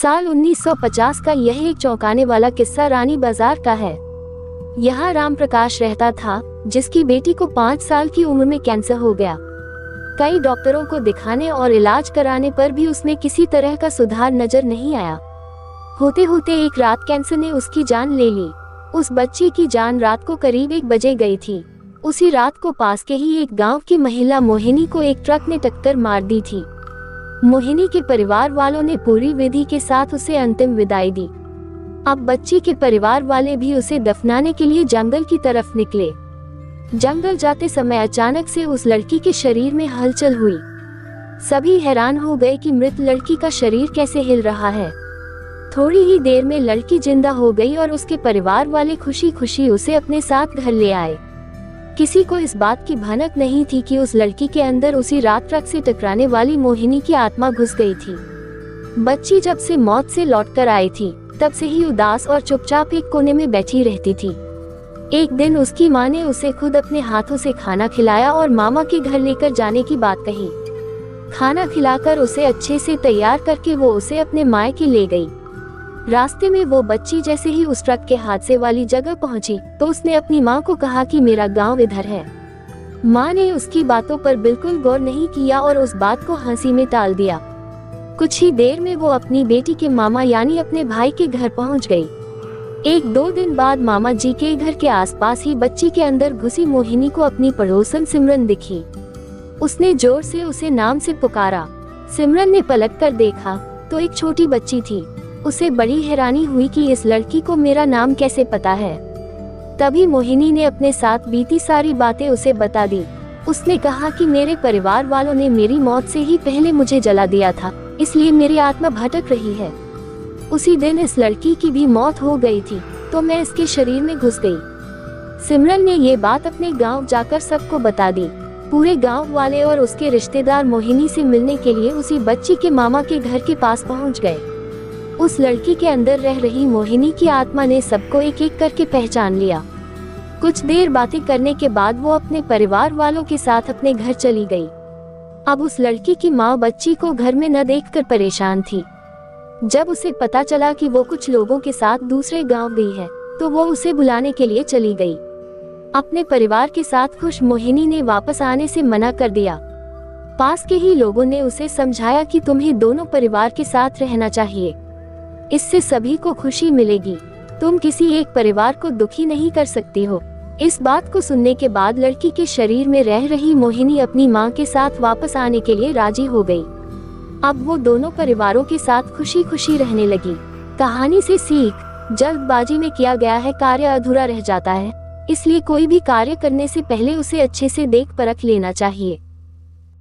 साल 1950 का यह एक चौंकाने वाला किस्सा रानी बाजार का है। यहाँ राम प्रकाश रहता था, जिसकी बेटी को 5 साल की उम्र में कैंसर हो गया। कई डॉक्टरों को दिखाने और इलाज कराने पर भी उसमें किसी तरह का सुधार नजर नहीं आया। होते होते एक रात कैंसर ने उसकी जान ले ली। उस बच्ची की जान रात को करीब 1 बजे गई थी। उसी रात को पास के ही एक गांव की महिला मोहिनी को एक ट्रक ने टक्कर मार दी थी। मोहिनी के परिवार वालों ने पूरी विधि के साथ उसे अंतिम विदाई दी। अब बच्ची के परिवार वाले भी उसे दफनाने के लिए जंगल की तरफ निकले। जंगल जाते समय अचानक से उस लड़की के शरीर में हलचल हुई। सभी हैरान हो गए कि मृत लड़की का शरीर कैसे हिल रहा है। थोड़ी ही देर में लड़की जिंदा हो गई और उसके परिवार वाले खुशी खुशी उसे अपने साथ घर ले आए। किसी को इस बात की भनक नहीं थी कि उस लड़की के अंदर उसी रात ट्रक से टकराने वाली मोहिनी की आत्मा घुस गई थी। बच्ची जब से मौत से लौटकर आई थी, तब से ही उदास और चुपचाप एक कोने में बैठी रहती थी। एक दिन उसकी माँ ने उसे खुद अपने हाथों से खाना खिलाया और मामा के घर लेकर जाने की बात कही। खाना खिलाकर उसे अच्छे से तैयार करके वो उसे अपने मायके ले गई। रास्ते में वो बच्ची जैसे ही उस ट्रक के हादसे वाली जगह पहुंची, तो उसने अपनी माँ को कहा कि मेरा गांव इधर है। माँ ने उसकी बातों पर बिल्कुल गौर नहीं किया और उस बात को हंसी में टाल दिया। कुछ ही देर में वो अपनी बेटी के मामा यानी अपने भाई के घर पहुंच गई। 1-2 दिन बाद मामा जी के घर के आसपास ही बच्ची के अंदर घुसी मोहिनी को अपनी पड़ोसन सिमरन दिखी। उसने जोर से उसे नाम से पुकारा। सिमरन ने पलट कर देखा तो एक छोटी बच्ची थी। उसे बड़ी हैरानी हुई कि इस लड़की को मेरा नाम कैसे पता है। तभी मोहिनी ने अपने साथ बीती सारी बातें उसे बता दी। उसने कहा कि मेरे परिवार वालों ने मेरी मौत से ही पहले मुझे जला दिया था, इसलिए मेरी आत्मा भटक रही है। उसी दिन इस लड़की की भी मौत हो गई थी, तो मैं इसके शरीर में घुस गई। सिमरन ने ये बात अपने गांव जाकर सबको बता दी। पूरे गांव वाले और उसके रिश्तेदार मोहिनी से मिलने के लिए उसी बच्ची के मामा के घर के पास पहुंच गए। उस लड़की के अंदर रह रही मोहिनी की आत्मा ने सबको एक एक करके पहचान लिया। कुछ देर बातें करने के बाद वो अपने परिवार वालों के साथ अपने घर चली गई। अब उस लड़की की माँ बच्ची को घर में न देखकर परेशान थी। जब उसे पता चला कि वो कुछ लोगों के साथ दूसरे गांव गई है, तो वो उसे बुलाने के लिए चली गई। अपने परिवार के साथ खुश मोहिनी ने वापस आने से मना कर दिया। पास के ही लोगों ने उसे समझाया कि तुम्हें दोनों परिवार के साथ रहना चाहिए, इससे सभी को खुशी मिलेगी। तुम किसी एक परिवार को दुखी नहीं कर सकती हो। इस बात को सुनने के बाद लड़की के शरीर में रह रही मोहिनी अपनी माँ के साथ वापस आने के लिए राजी हो गई। अब वो दोनों परिवारों के साथ खुशी खुशी रहने लगी। कहानी से सीख, जल्दबाजी में किया गया है कार्य अधूरा रह जाता है, इसलिए कोई भी कार्य करने से पहले उसे अच्छे से देख परख लेना चाहिए।